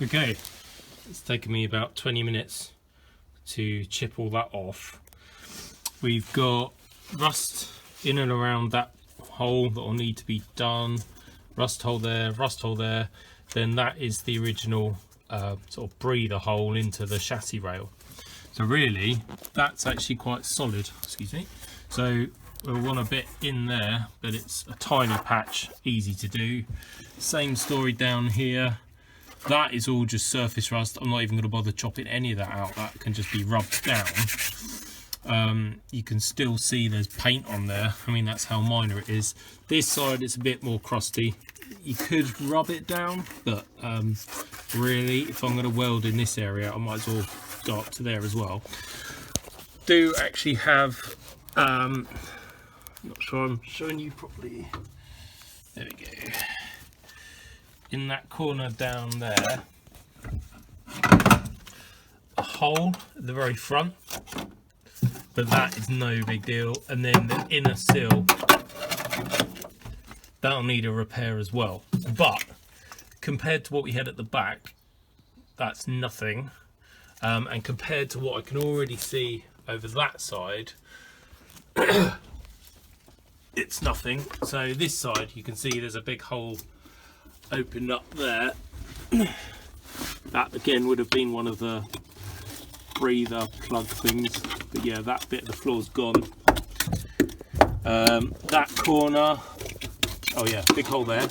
Okay, it's taken me about 20 minutes to chip all that off. We've got rust in and around that hole that will need to be done. Rust hole there, rust hole there. Then that is the original sort of breather hole into the chassis rail. So really, that's actually quite solid, excuse me. So we'll want a bit in there, but it's a tiny patch, easy to do. Same story down here. That is all just surface rust. I'm not even going to bother chopping any of that out. That can just be rubbed down. You can still see there's paint on there. I mean, that's how minor it is. This side is a bit more crusty. You could rub it down, but really, if I'm going to weld in this area, I might as well go up to there as well. Do actually have, not sure I'm showing you properly. There we go. In that corner down there, a hole at the very front, but that is no big deal. And then the inner sill, that'll need a repair as well. But compared to what we had at the back, that's nothing. And compared to what I can already see over that side, it's nothing. So this side, you can see there's a big hole opened up there. That again would have been one of the breather plug things, but yeah, that bit of the floor's gone. That corner, oh yeah, big hole there.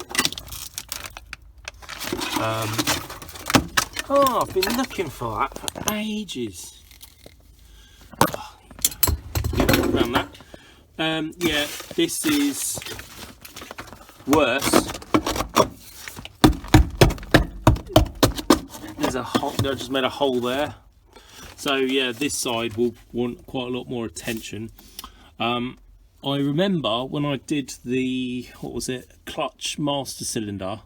Oh, I've been looking for that for ages. Oh, around that. Yeah, this is worse. There's a hole, I just made a hole there. So yeah, this side will want quite a lot more attention. I remember when I did the, what was it, clutch master cylinder,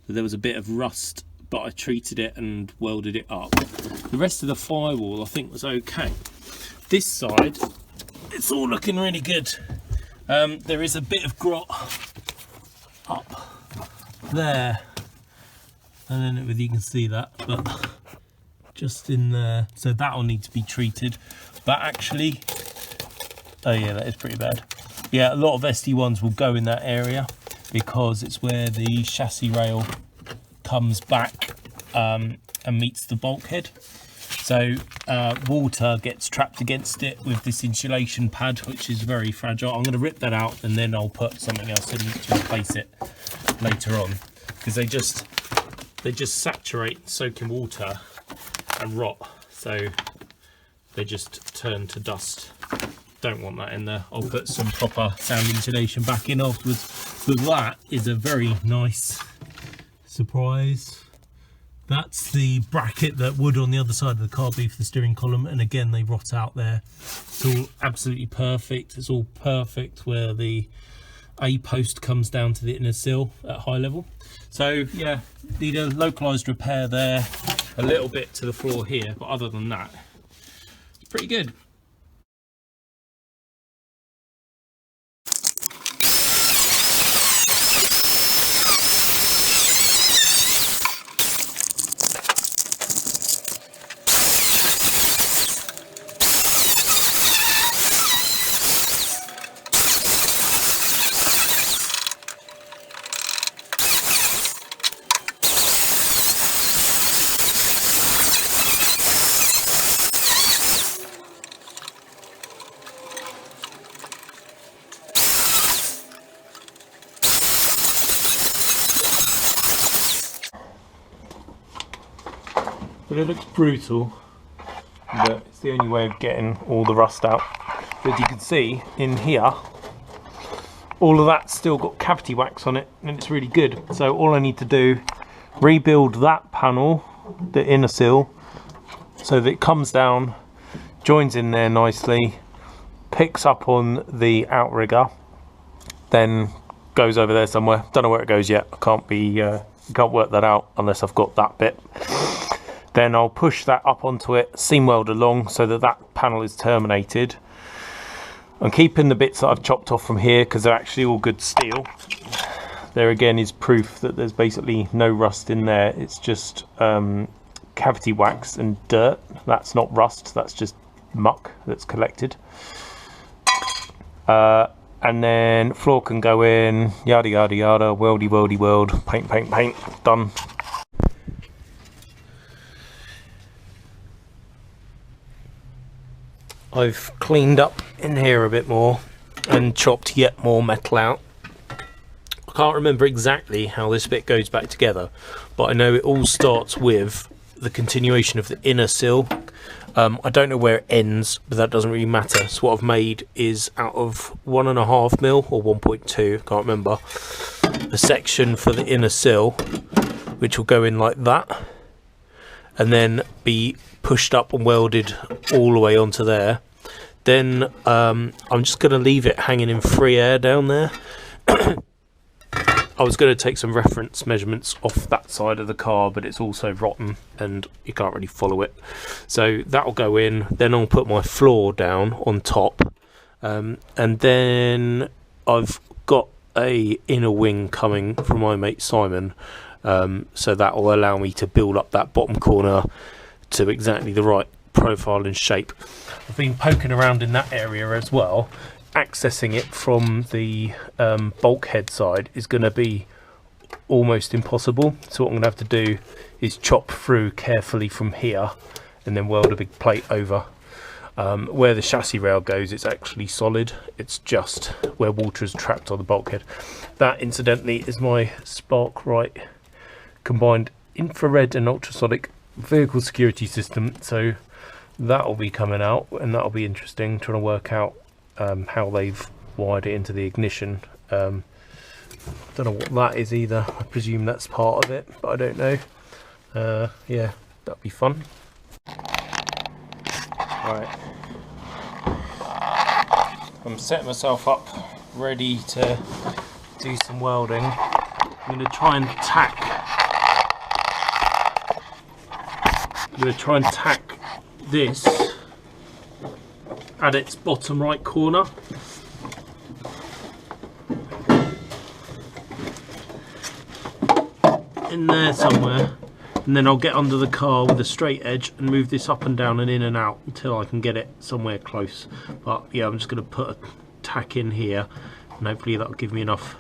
that there was a bit of rust, but I treated it and welded it up. The rest of the firewall I think was okay. This side, it's all looking really good. There is a bit of grot up there. I don't know whether you can see that, but just in there. So that'll need to be treated. But actually, oh yeah, that is pretty bad. Yeah, a lot of SD1s will go in that area because it's where the chassis rail comes back and meets the bulkhead. So water gets trapped against it with this insulation pad, which is very fragile. I'm going to rip that out and then I'll put something else in to replace it later on, because they just saturate, soak in water and rot, so they just turn to dust. Don't want that in there. I'll put some proper sound insulation back in afterwards. But that is a very nice surprise. That's the bracket that would on the other side of the car be for the steering column, and again they rot out there. It's all absolutely perfect. It's all perfect where the A post comes down to the inner sill at high level. So yeah, need a localized repair there, a little bit to the floor here, but other than that, it's pretty good. But it looks brutal, but it's the only way of getting all the rust out. But you can see in here, all of that's still got cavity wax on it, and it's really good. So all I need to do, rebuild that panel, the inner sill, so that it comes down, joins in there nicely, picks up on the outrigger, then goes over there somewhere. Don't know where it goes yet. I can't work that out unless I've got that bit. Then I'll push that up onto it, seam weld along so that that panel is terminated. I'm keeping the bits that I've chopped off from here because they're actually all good steel. there again is proof that there's basically no rust in there. It's just cavity wax and dirt. That's not rust, that's just muck that's collected. And then floor can go in, yada yada yada, weldy weldy weld, paint paint paint, done. I've cleaned up in here a bit more and chopped yet more metal out. I can't remember exactly how this bit goes back together, but I know it all starts with the continuation of the inner sill. I don't know where it ends, but that doesn't really matter. So what I've made is out of 1.5 mil or 1.2, can't remember, a section for the inner sill, which will go in like that, and then be pushed up and welded all the way onto there. Then I'm just going to leave it hanging in free air down there. I was going to take some reference measurements off that side of the car, but it's also rotten and you can't really follow it. So that'll go in, then I'll put my floor down on top, and then I've got a inner wing coming from my mate Simon, so that will allow me to build up that bottom corner to exactly the right profile and shape. I've been poking around in that area as well. Accessing it from the bulkhead side is going to be almost impossible, so what I'm going to have to do is chop through carefully from here and then weld a big plate over. Where the chassis rail goes, it's actually solid, it's just where water is trapped on the bulkhead. That incidentally is my Sparkrite combined infrared and ultrasonic vehicle security system, so that'll be coming out and that'll be interesting, trying to work out how they've wired it into the ignition. Don't know what that is either. I presume that's part of it, but I don't know. Yeah, that'll be fun. Right, I'm setting myself up ready to do some welding. I'm going to try and tack this at its bottom right corner. In there somewhere, and then I'll get under the car with a straight edge and move this up and down and in and out until I can get it somewhere close. But yeah, I'm just going to put a tack in here and hopefully that'll give me enough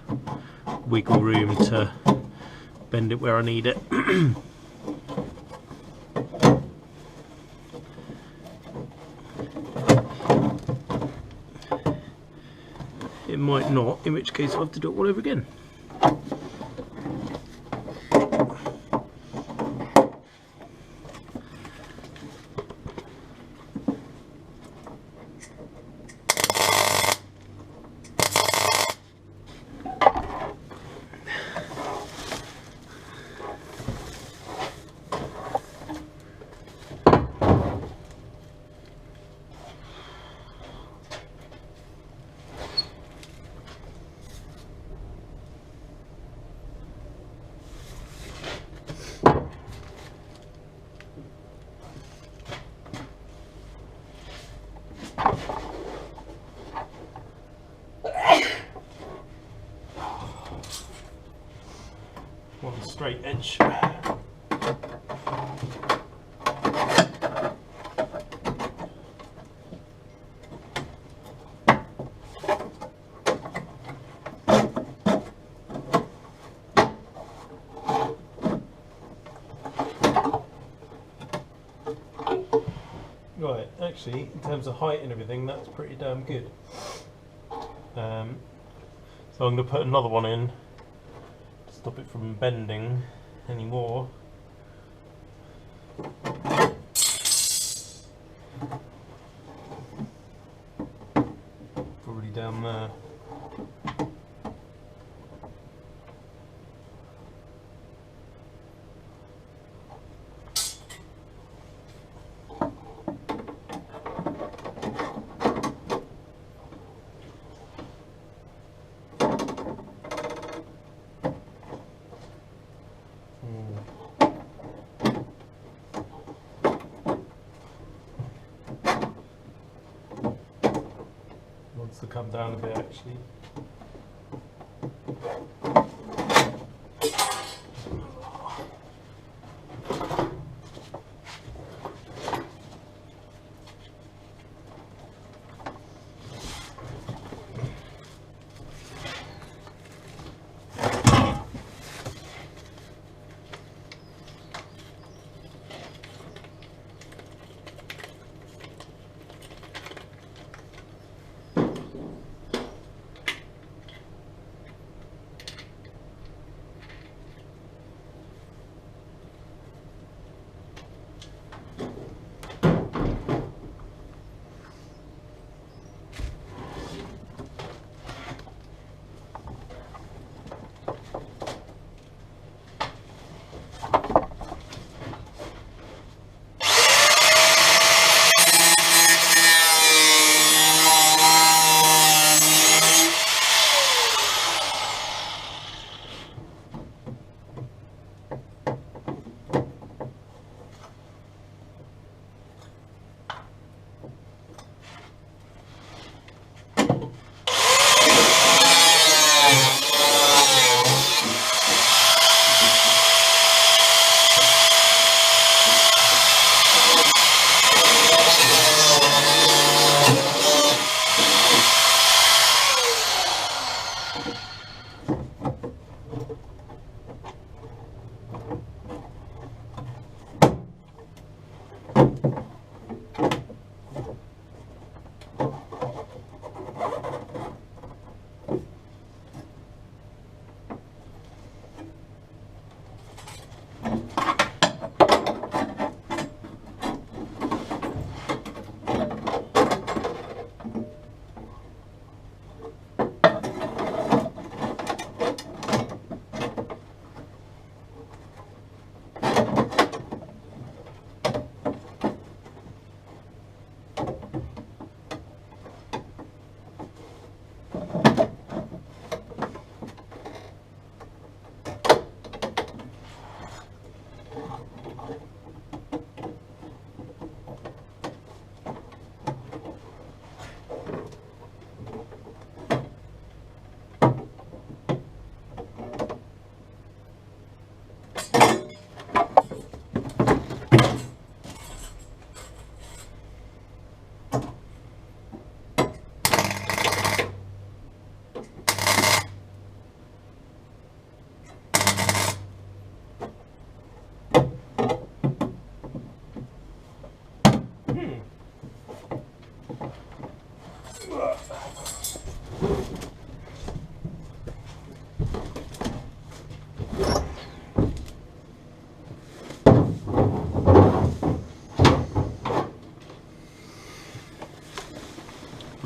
wiggle room to bend it where I need it. It might not, in which case I'll have to do it all over again. One straight edge. Right, actually, in terms of height and everything, that's pretty damn good. So I'm going to put another one in, stop it from bending anymore. Probably down there. Wants to come down a bit actually.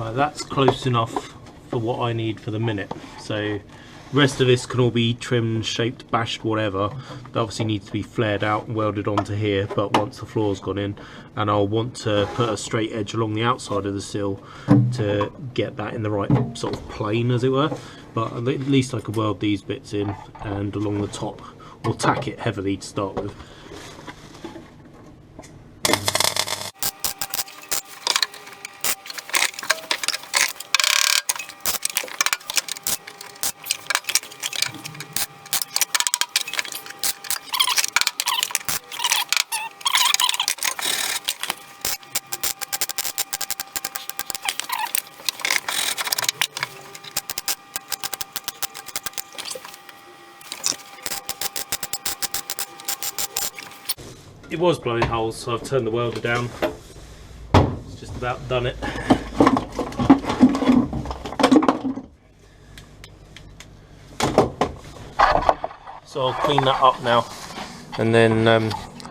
Right, that's close enough for what I need for the minute. So the rest of this can all be trimmed, shaped, bashed, whatever. That obviously needs to be flared out and welded onto here, but once the floor's gone in, and I'll want to put a straight edge along the outside of the sill to get that in the right sort of plane, as it were. But at least I could weld these bits in, and along the top, or tack it heavily to start with. It was blowing holes, so I've turned the welder down. It's just about done it. So I'll clean that up now, and then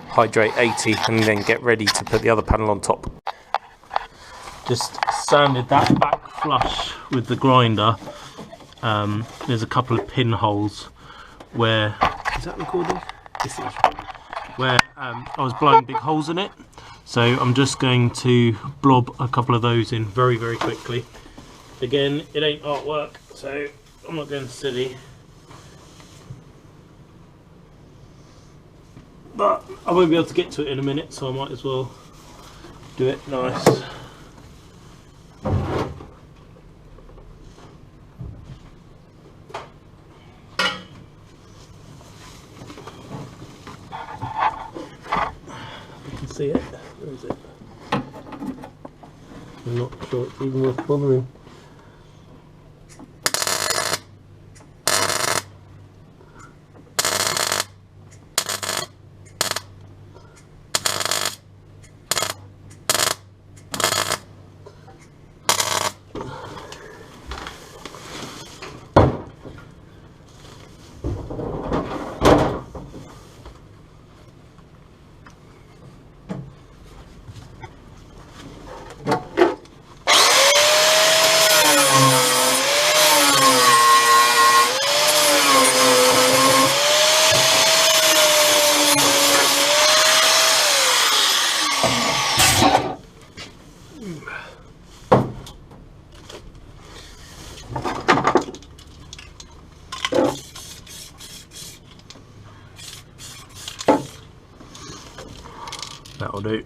hydrate 80, and then get ready to put the other panel on top. Just sanded that back flush with the grinder. There's a couple of pinholes where, is that recording? This is. Where I was blowing big holes in it, so I'm just going to blob a couple of those in very quickly. Again, it ain't artwork, so I'm not going silly, but I won't be able to get to it in a minute, so I might as well do it nice. See it? Where is it? I'm not sure it's even worth bothering. That'll do.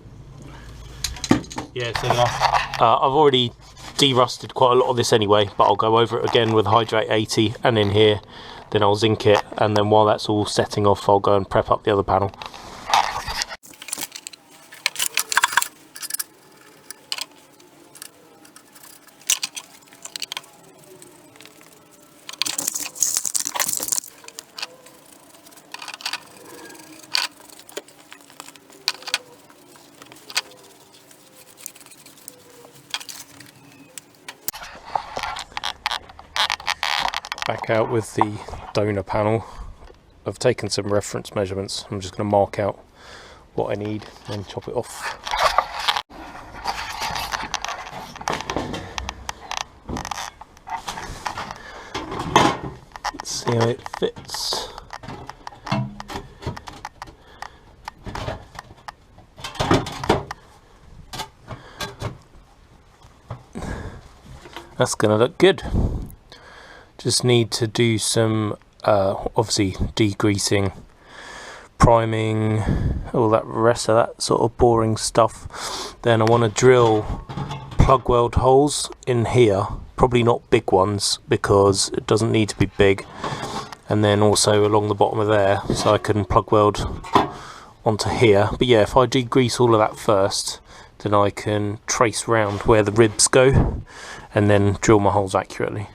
Yeah, so I've already de-rusted quite a lot of this anyway, but I'll go over it again with hydrate 80 and in here, then I'll zinc it, and then while that's all setting off, I'll go and prep up the other panel. Back out with the donor panel. I've taken some reference measurements. I'm just going to mark out what I need and chop it off. Let's see how it fits. That's going to look good. Just need to do some obviously degreasing, priming, all that rest of that sort of boring stuff. Then I want to drill plug weld holes in here, probably not big ones because it doesn't need to be big, and then also along the bottom of there so I can plug weld onto here. But yeah, if I degrease all of that first, then I can trace round where the ribs go and then drill my holes accurately.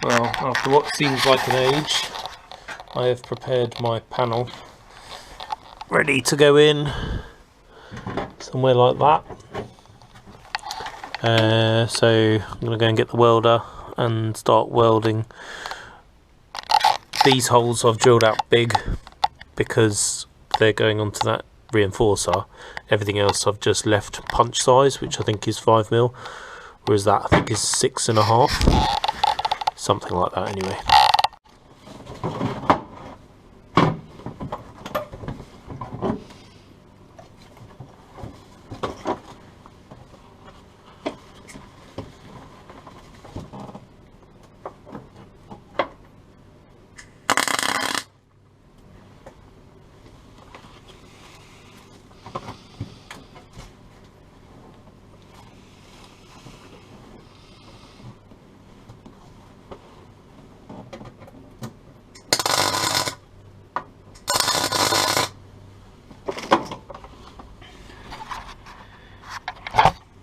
Well, after what seems like an age, I have prepared my panel ready to go in somewhere like that. So I'm going to go and get the welder and start welding. These holes I've drilled out big because they're going onto that reinforcer. Everything else I've just left punch size, which I think is 5mm, whereas that I think is 6.5, something like that anyway.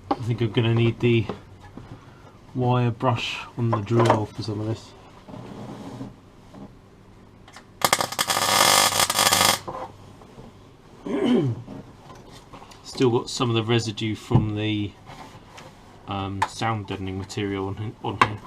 I think I'm going to need the wire brush on the drill for some of this. Still got some of the residue from the sound deadening material on here.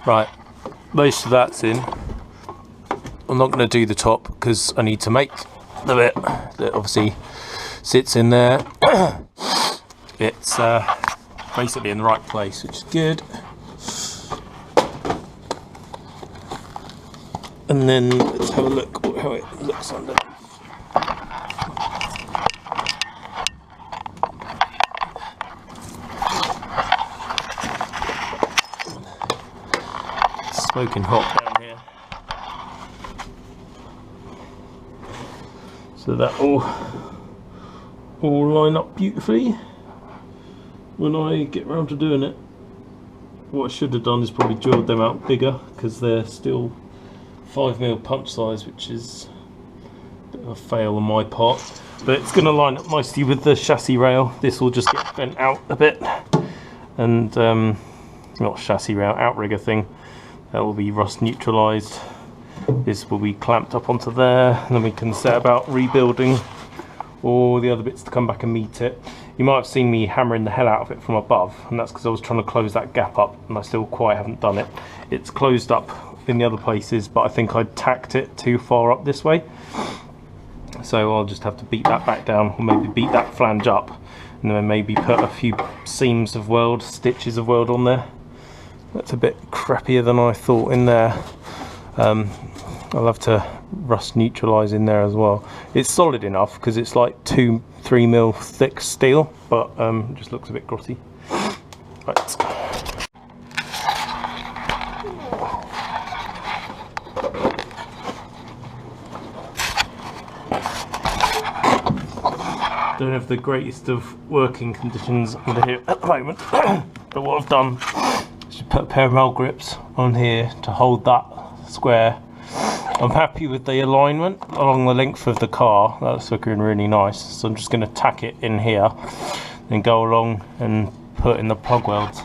Right, most of that's in. I'm not going to do the top because I need to make the bit that obviously sits in there. It's basically in the right place, which is good. And then let's have a look at how it looks under. Smoking hot down here. So that all all line up beautifully when I get around to doing it. What I should have done is probably drilled them out bigger, because they're still 5mm punch size, which is a bit of a fail on my part. But it's going to line up nicely with the chassis rail. This will just get bent out a bit, and not chassis rail, outrigger thing, that will be rust neutralised. This will be clamped up onto there, and then we can set about rebuilding all the other bits to come back and meet it. You might have seen me hammering the hell out of it from above, and that's because I was trying to close that gap up, and I still quite haven't done it. It's closed up in the other places, but I think I tacked it too far up this way, so I'll just have to beat that back down, or maybe beat that flange up, and then maybe put a few seams of weld, stitches of weld on there. That's a bit crappier than I thought in there. I'll have to rust neutralise in there as well. It's solid enough because it's like 2-3mm thick steel, but it just looks a bit grotty. Right. Don't have the greatest of working conditions under here at the moment, but what I've done is to put a pair of L grips on here to hold that square. I'm happy with the alignment along the length of the car. That's looking really nice. So I'm just going to tack it in here and go along and put in the plug welds.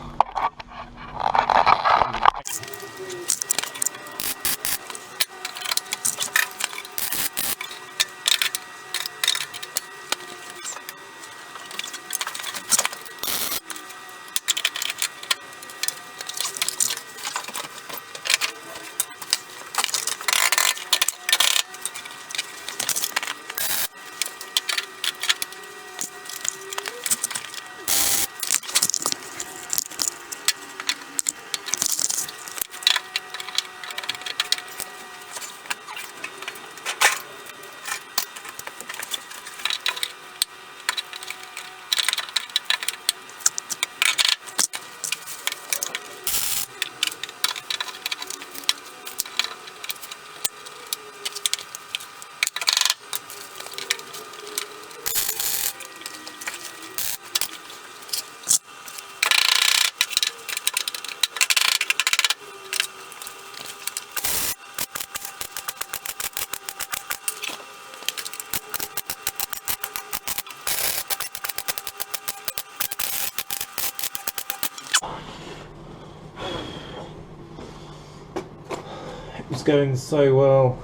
It's going so well.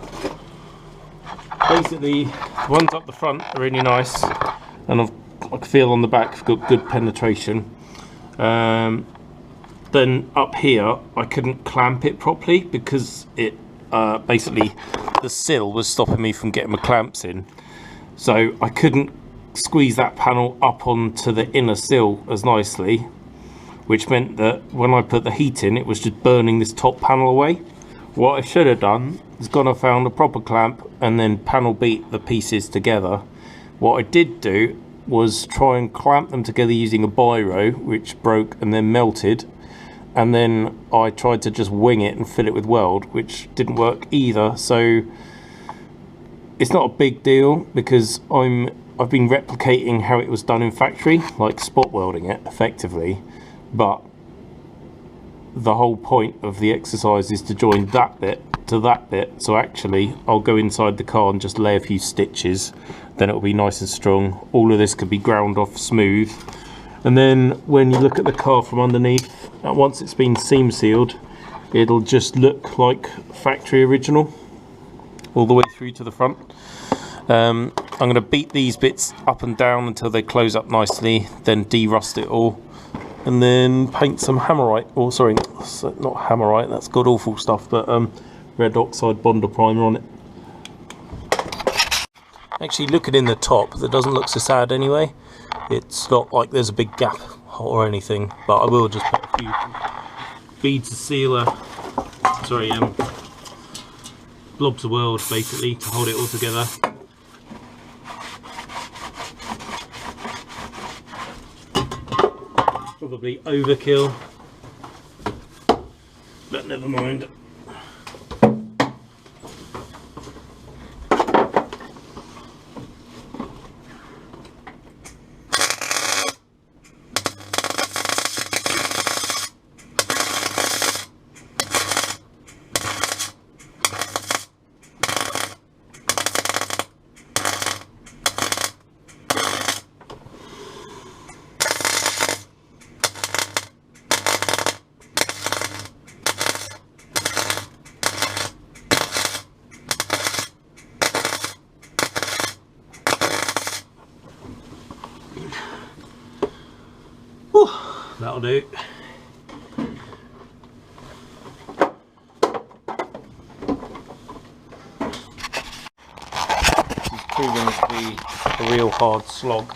Basically, the ones up the front are really nice, and I can feel on the back I've got good penetration. Then up here I couldn't clamp it properly because it basically the sill was stopping me from getting my clamps in, so I couldn't squeeze that panel up onto the inner sill as nicely, which meant that when I put the heat in, it was just burning this top panel away. What I should have done is gone and found a proper clamp and then panel beat the pieces together. What I did do was try and clamp them together using a biro, which broke and then melted, and then I tried to just wing it and fill it with weld, which didn't work either. So it's not a big deal because I've been replicating how it was done in factory, like spot welding it effectively, but the whole point of the exercise is to join that bit to that bit. So actually I'll go inside the car and just lay a few stitches, then it'll be nice and strong. All of this can be ground off smooth, and then when you look at the car from underneath, once it's been seam sealed, it'll just look like factory original all the way through to the front. I'm going to beat these bits up and down until they close up nicely, then de-rust it all, and then paint some hammerite, or sorry, not hammerite, that's god awful stuff, but red oxide Bonder primer on it. Actually, looking in the top, that doesn't look so sad anyway. It's not like there's a big gap or anything, but I will just put a few beads of sealer, blobs of weld basically to hold it all together. Probably overkill, but never mind. That'll do. This is proving to be a real hard slog.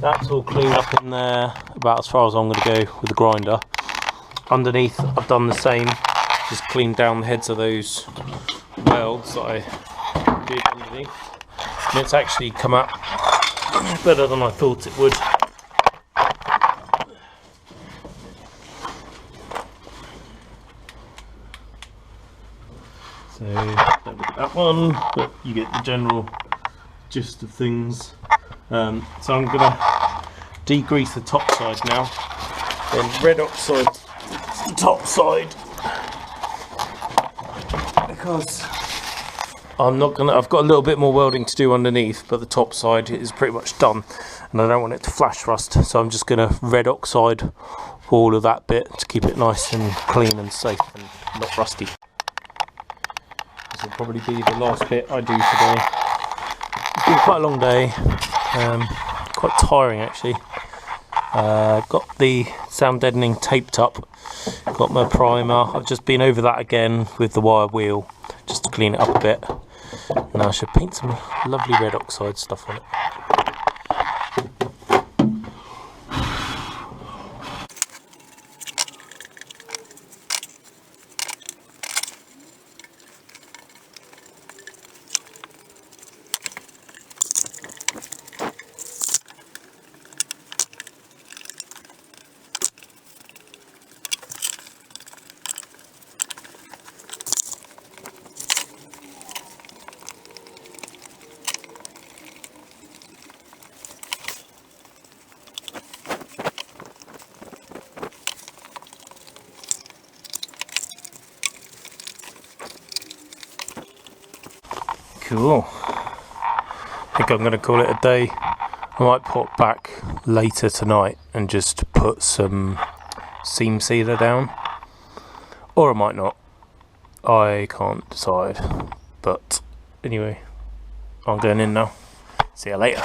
That's all cleaned up in there, about as far as I'm going to go with the grinder. Underneath I've done the same, just cleaned down the heads of those welds that I did underneath. And it's actually come out better than I thought it would. So that one, but you get the general gist of things. So I'm going to degrease the top side now, then red oxide the top side, because I've got a little bit more welding to do underneath, but the top side is pretty much done and I don't want it to flash rust, so I'm just going to red oxide all of that bit to keep it nice and clean and safe and not rusty. This will probably be the last bit I do today. It's been quite a long day, quite tiring actually. Got the sound deadening taped up, got my primer. I've just been over that again with the wire wheel just to clean it up a bit. Now I should paint some lovely red oxide stuff on it. Cool. I think I'm going to call it a day. I might pop back later tonight and just put some seam sealer down, or I might not. I can't decide. But anyway, I'm going in now. See you later.